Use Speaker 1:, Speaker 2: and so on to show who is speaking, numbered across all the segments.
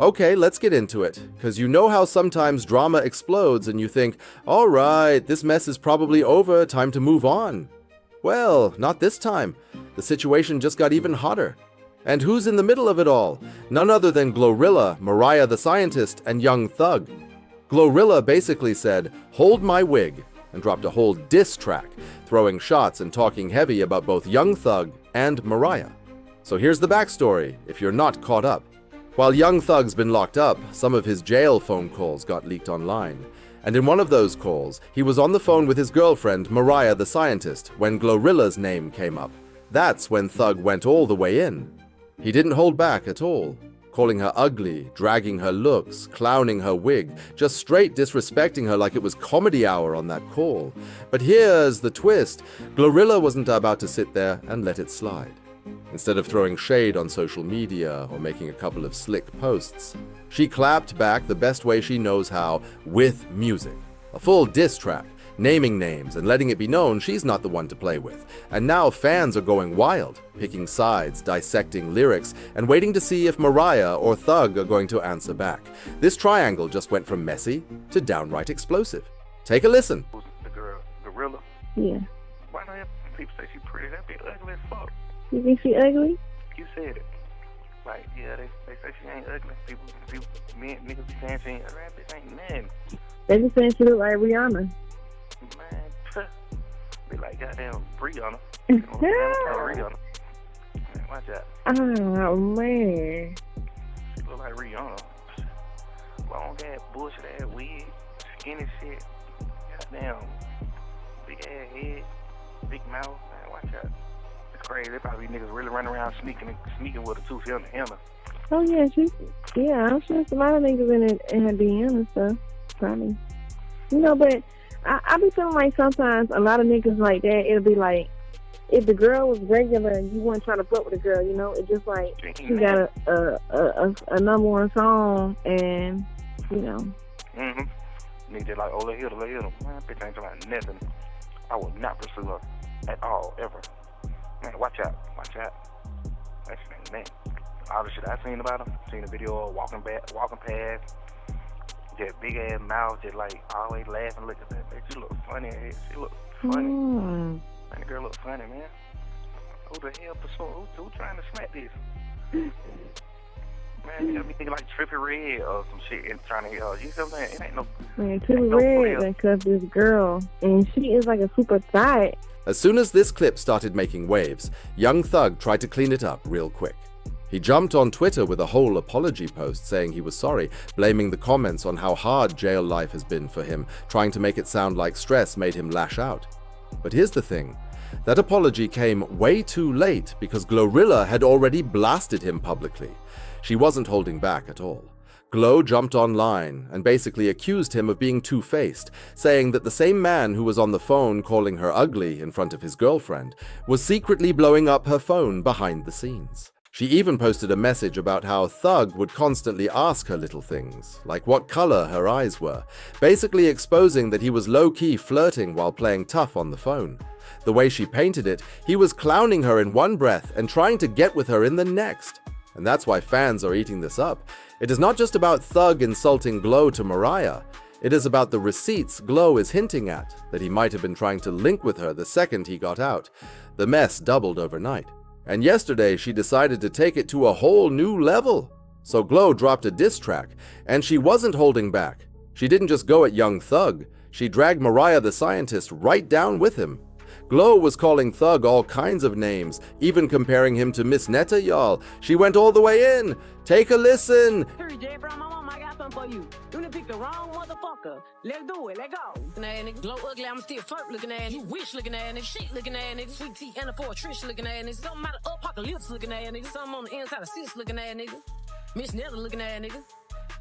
Speaker 1: Okay, let's get into it, because you know how sometimes drama explodes and you think, alright, this mess is probably over, time to move on. Well, not this time. The situation just got even hotter. And who's in the middle of it all? None other than GloRilla, Mariah the Scientist, and Young Thug. GloRilla basically said, "Hold my wig," and dropped a whole diss track, throwing shots and talking heavy about both Young Thug and Mariah. So here's the backstory, if you're not caught up. While Young Thug's been locked up, some of his jail phone calls got leaked online. And in one of those calls, he was on the phone with his girlfriend, Mariah the Scientist, when GloRilla's name came up. That's when Thug went all the way in. He didn't hold back at all, calling her ugly, dragging her looks, clowning her wig, just straight disrespecting her like it was comedy hour on that call. But here's the twist. GloRilla wasn't about to sit there and let it slide. Instead of throwing shade on social media or making a couple of slick posts, she clapped back the best way she knows how, with music. A full diss track, naming names and letting it be known she's not the one to play with. And now fans are going wild, picking sides, dissecting lyrics, and waiting to see if Mariah or Thug are going to answer back. This triangle just went from messy to downright explosive. Take a listen.
Speaker 2: The girl, GloRilla?
Speaker 3: Yeah.
Speaker 2: Why do people say she's pretty? That be ugly as fuck.
Speaker 3: You think she ugly?
Speaker 2: You said it. Like, yeah, they say she ain't ugly. People, niggas be saying she ain't ugly. That bitch ain't nothing.
Speaker 3: They just saying she look like Rihanna.
Speaker 2: Man, be like goddamn Rihanna. Rihanna. Man, watch out.
Speaker 3: Oh, man.
Speaker 2: She look like Rihanna. Long ass, bullshit ass wig, skinny shit. Goddamn, big ass head, big mouth. Man, watch out. It's crazy. They probably niggas really running around sneaking with her too. She on the hammer.
Speaker 3: Oh, yeah, I'm sure some other niggas in her DM and stuff. Probably. You know, but I be feeling like sometimes a lot of niggas like that, it'll be like, if the girl was regular and you weren't trying to fuck with the girl, you know, it's just like she got a number one song and, you know.
Speaker 2: Mm-hmm. Niggas like, oh, let hit her. Man, bitch ain't talking about nothing. I would not pursue her at all, ever. Man, watch out. That shit ain't nothing. All the shit I seen about her, seen the video of walking past, that big ass mouth, just like always laughing, look at that bitch. She look funny. She look funny. Man, the girl look funny, man. Who the hell pursuing? Who trying to smack this? Man, you got me thinking like Trippie Redd or some shit and trying to hit her. You know what I'm saying? It ain't no.
Speaker 3: Man, Trippie Redd cuffed this girl, and she is like a super thot.
Speaker 1: As soon as this clip started making waves, Young Thug tried to clean it up real quick. He jumped on Twitter with a whole apology post saying he was sorry, blaming the comments on how hard jail life has been for him, trying to make it sound like stress made him lash out. But here's the thing. That apology came way too late because GloRilla had already blasted him publicly. She wasn't holding back at all. Glo jumped online and basically accused him of being two-faced, saying that the same man who was on the phone calling her ugly in front of his girlfriend was secretly blowing up her phone behind the scenes. She even posted a message about how Thug would constantly ask her little things, like what color her eyes were, basically exposing that he was low-key flirting while playing tough on the phone. The way she painted it, he was clowning her in one breath and trying to get with her in the next. And that's why fans are eating this up. It is not just about Thug insulting Glo to Mariah. It is about the receipts Glo is hinting at, that he might have been trying to link with her the second he got out. The mess doubled overnight. And yesterday she decided to take it to a whole new level. So Glo dropped a diss track, and she wasn't holding back. She didn't just go at Young Thug, she dragged Mariah the Scientist right down with him. Glo was calling Thug all kinds of names, even comparing him to Miss Netta, y'all. She went all the way in. Take a listen.
Speaker 4: Hurry, J. Brown, my mom, I got something for you. You done picked the wrong motherfucker. Let's do it, let go. Looking at nigga, Glo ugly, I'm still flirt looking at you. Wish looking at nigga, shit looking at nigga, sweet tea and a for a Trish looking at nigga, something out of apocalypse looking at nigga, something on the inside of sis looking at nigga, Miss Netta looking at nigga.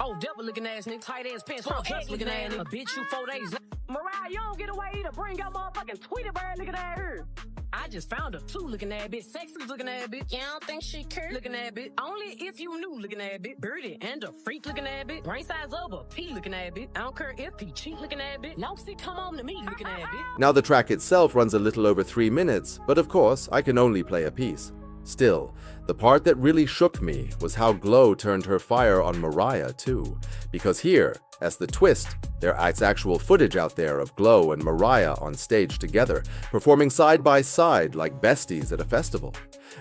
Speaker 4: Oh, devil looking ass nigga, tight ass pants, for a looking at nigga, bitch you 4 days. Mariah, you don't get away to bring your motherfucking Tweety bird looking at her. I just found her too looking at bitch, sexy looking at bitch. You don't think she cute looking at bitch? Only if you knew looking at bitch. Birdie and a freak looking at bitch. Brain size of a pea looking at bitch. I don't care if he cheat looking at bitch. No, see, come on to me looking at bitch.
Speaker 1: Now the track itself runs a little over 3 minutes, but of course I can only play a piece. Still, the part that really shook me was how Glo turned her fire on Mariah too, because here, as the twist, there's actual footage out there of Glo and Mariah on stage together, performing side by side like besties at a festival.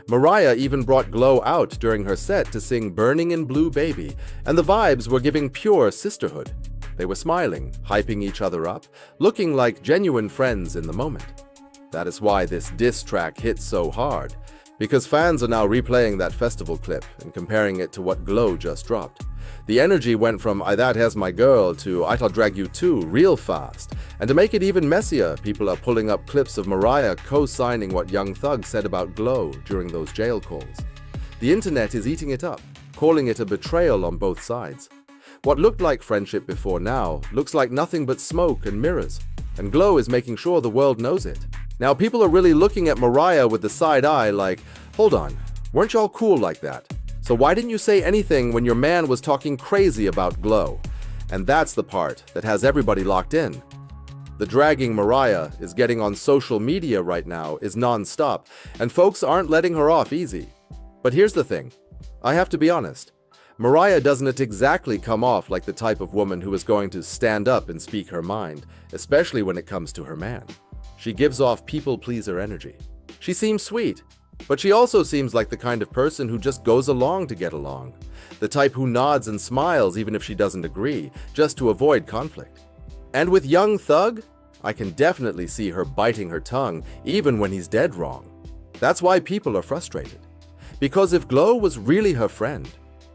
Speaker 1: Mariah even brought Glo out during her set to sing Burning in Blue Baby, and the vibes were giving pure sisterhood. They were smiling, hyping each other up, looking like genuine friends in the moment. That is why this diss track hit so hard, because fans are now replaying that festival clip and comparing it to what Glo just dropped. The energy went from "I that has my girl" to "I'll drag you too" real fast. And to make it even messier, people are pulling up clips of Mariah co-signing what Young Thug said about Glo during those jail calls. The internet is eating it up, calling it a betrayal on both sides. What looked like friendship before now looks like nothing but smoke and mirrors, and Glo is making sure the world knows it. Now people are really looking at Mariah with the side eye like, hold on, weren't y'all cool like that? So why didn't you say anything when your man was talking crazy about Glo? And that's the part that has everybody locked in. The dragging Mariah is getting on social media right now is non-stop, and folks aren't letting her off easy. But here's the thing, I have to be honest, Mariah doesn't exactly come off like the type of woman who is going to stand up and speak her mind, especially when it comes to her man. She gives off people-pleaser energy. She seems sweet, but she also seems like the kind of person who just goes along to get along. The type who nods and smiles even if she doesn't agree, just to avoid conflict. And with Young Thug, I can definitely see her biting her tongue even when he's dead wrong. That's why people are frustrated. Because if Glo was really her friend,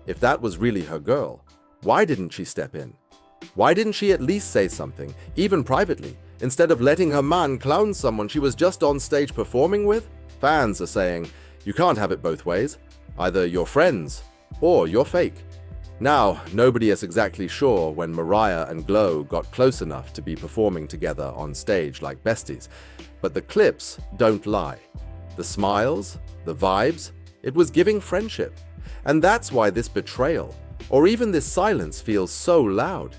Speaker 1: if that was really her girl, why didn't she step in? Why didn't she at least say something, even privately, instead of letting her man clown someone she was just on stage performing with? Fans are saying, you can't have it both ways. Either you're friends, or you're fake. Now, nobody is exactly sure when Mariah and Glo got close enough to be performing together on stage like besties, but the clips don't lie. The smiles, the vibes, it was giving friendship. And that's why this betrayal, or even this silence, feels so loud.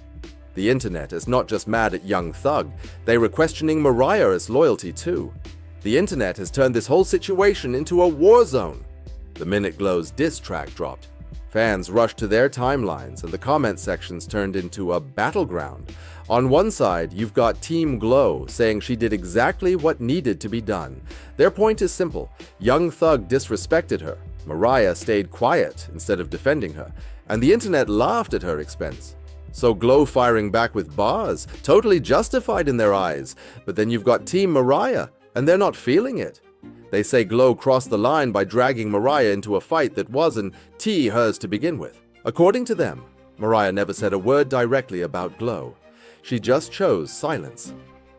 Speaker 1: The internet is not just mad at Young Thug, they were questioning Mariah's loyalty too. The internet has turned this whole situation into a war zone. The minute Glo's diss track dropped, fans rushed to their timelines and the comment sections turned into a battleground. On one side, you've got Team Glo saying she did exactly what needed to be done. Their point is simple, Young Thug disrespected her, Mariah stayed quiet instead of defending her, and the internet laughed at her expense. So Glo firing back with bars, totally justified in their eyes. But then you've got Team Mariah, and they're not feeling it. They say Glo crossed the line by dragging Mariah into a fight that wasn't hers to begin with. According to them, Mariah never said a word directly about Glo. She just chose silence.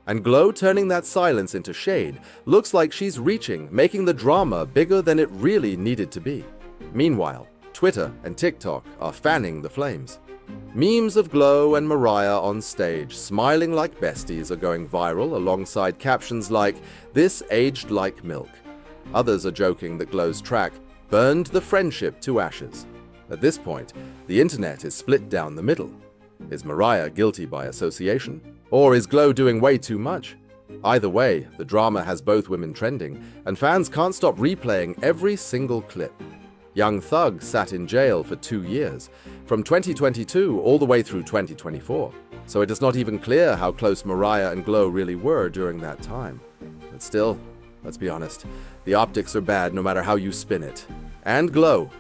Speaker 1: And Glo turning that silence into shade looks like she's reaching, making the drama bigger than it really needed to be. Meanwhile, Twitter and TikTok are fanning the flames. Memes of Glo and Mariah on stage, smiling like besties, are going viral alongside captions like, "This aged like milk." Others are joking that Glo's track burned the friendship to ashes. At this point, the internet is split down the middle. Is Mariah guilty by association? Or is Glo doing way too much? Either way, the drama has both women trending, and fans can't stop replaying every single clip. Young Thug sat in jail for 2 years, from 2022 all the way through 2024, so it is not even clear how close Mariah and Glo really were during that time. But still, let's be honest, the optics are bad no matter how you spin it. And Glo,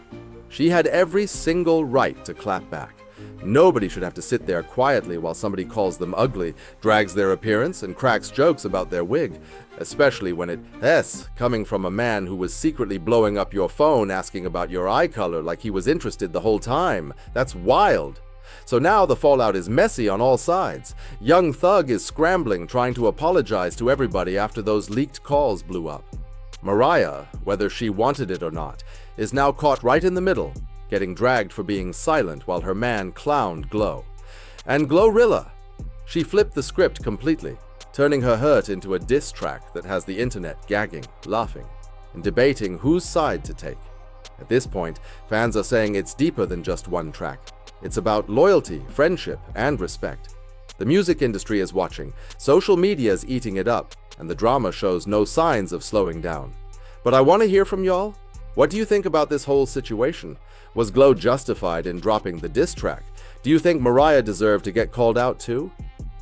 Speaker 1: she had every single right to clap back. Nobody should have to sit there quietly while somebody calls them ugly, drags their appearance, and cracks jokes about their wig, especially when it's coming from a man who was secretly blowing up your phone asking about your eye color like he was interested the whole time. That's wild. So now the fallout is messy on all sides. Young Thug is scrambling, trying to apologize to everybody after those leaked calls blew up. Mariah, whether she wanted it or not, is now caught right in the middle, getting dragged for being silent while her man clowned Glo. And GloRilla, she flipped the script completely, turning her hurt into a diss track that has the internet gagging, laughing, and debating whose side to take. At this point, fans are saying it's deeper than just one track. It's about loyalty, friendship, and respect. The music industry is watching, social media is eating it up, and the drama shows no signs of slowing down. But I want to hear from y'all. What do you think about this whole situation? Was Glo justified in dropping the diss track? Do you think Mariah deserved to get called out too?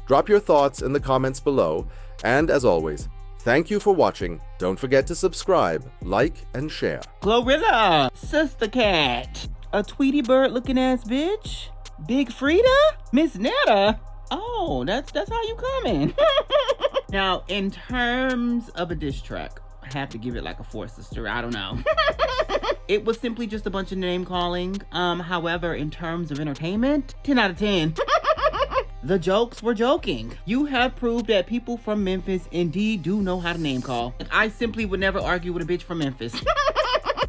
Speaker 1: Drop your thoughts in the comments below, and as always, thank you for watching. Don't forget to subscribe, like, and share.
Speaker 5: GloRilla, Sister Cat, a Tweety Bird looking ass bitch, Big Frida, Miss Netta. Oh, that's how you coming. Now, in terms of a diss track, I have to give it like a 4, sister. I don't know. It was simply just a bunch of name calling. However, in terms of entertainment, 10 out of 10. The jokes were joking. You have proved that people from Memphis indeed do know how to name call. I simply would never argue with a bitch from Memphis.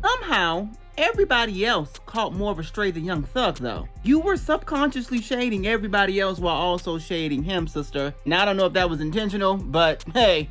Speaker 5: Somehow, everybody else caught more of a stray than Young Thug, though. You were subconsciously shading everybody else while also shading him, sister. Now, I don't know if that was intentional, but hey.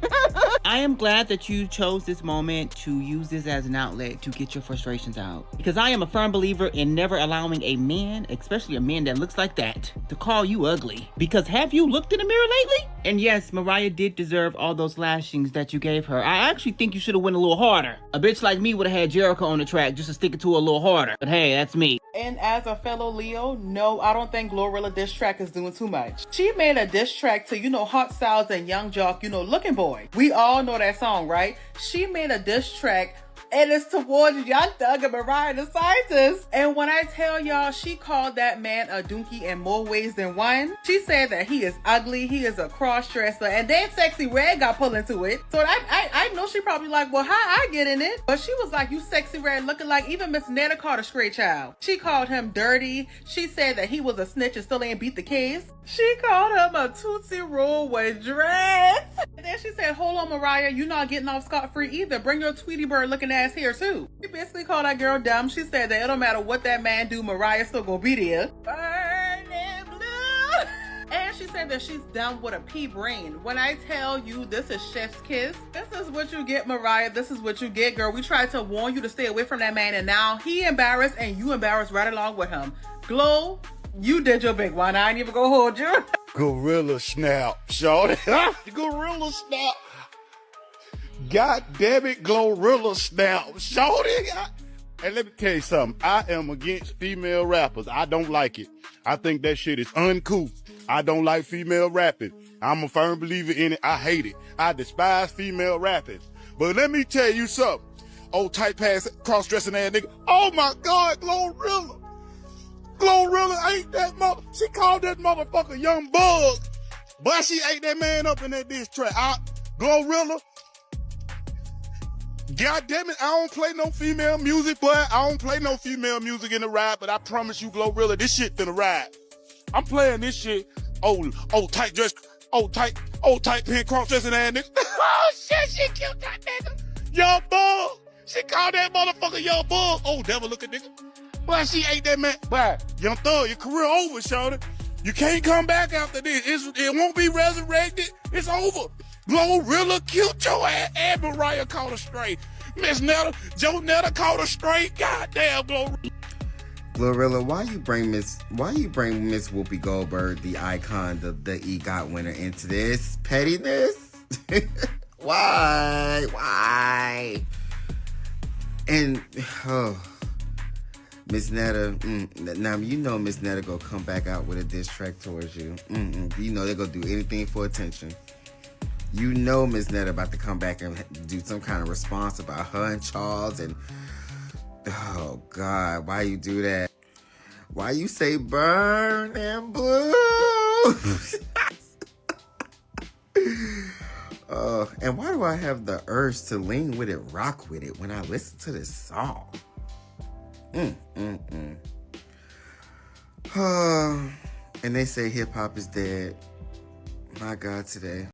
Speaker 5: I am glad that you chose this moment to use this as an outlet to get your frustrations out. Because I am a firm believer in never allowing a man, especially a man that looks like that, to call you ugly. Because have you looked in the mirror lately? And yes, Mariah did deserve all those lashings that you gave her. I actually think you should have went a little harder. A bitch like me would have had Jericho on the track just to stick it to her a little harder. But hey, that's me.
Speaker 6: And as a fellow Leo, no, I don't think GloRilla diss track is doing too much. She made a diss track to, Hot Styles and Young Jock, Looking Boy. We all know that song, right? She made a diss track and it's towards Young Thug and Mariah the Scientist. And when I tell y'all, she called that man a donkey in more ways than one. She said that he is ugly, he is a cross-dresser, and then Sexy Red got pulled into it. So I know she probably like, well, how I get in it? But she was like, you Sexy Red looking like, even Miss Netta called a straight child. She called him dirty. She said that he was a snitch and still ain't beat the case. She called him a Tootsie Roll with dreads. And then she said, hold on, Mariah, you not getting off scot-free either. Bring your Tweety Bird looking ass here too. She basically called that girl dumb. She said that it don't matter what that man do, Mariah still gonna be there. Burning blue. And she said that she's done with a pea brain. When I tell you this is chef's kiss, this is what you get, Mariah. This is what you get, girl. We tried to warn you to stay away from that man, and now he embarrassed and you embarrassed right along with him. Glo, you did your big one. I ain't even gonna hold you.
Speaker 7: GloRilla snap, shorty. GloRilla snap. God damn it, GloRilla snap, shorty. And let me tell you something. I am against female rappers. I don't like it. I think that shit is uncouth. I don't like female rapping. I'm a firm believer in it. I hate it. I despise female rapping. But let me tell you something. Old tight ass cross-dressing ass nigga. Oh my God, GloRilla. GloRilla ate that mother. She called that motherfucker Young Bug. But she ate that man up in that diss track. GloRilla. God damn it, I don't play no female music, boy. I don't play no female music in the ride, but I promise you, GloRilla, this shit finna ride. I'm playing this shit. Old tight dress, old tight pin cross-dressing ass nigga. Oh shit, she killed that nigga. Young Bug. She called that motherfucker Young Bug. Oh, devil looking nigga. Boy, she ate that man. Boy, Young Thug, your career over, shorty. You can't come back after this. It won't be resurrected. It's over. GloRilla killed your ass, and Mariah caught her straight. Miss Netta, Joe Netta caught her straight. Goddamn, GloRilla.
Speaker 8: GloRilla, why you bring Miss Whoopi Goldberg, the icon, the EGOT winner, into this pettiness? Why? And Miss Netta, now you know Miss Netta gonna come back out with a diss track towards you. You know they're gonna do anything for attention. You know Miss Netta about to come back and do some kind of response about her and Charles and... Oh, God, why you do that? Why you say burn and blue? And why do I have the urge to lean with it, rock with it when I listen to this song? And they say hip-hop is dead. My God, today.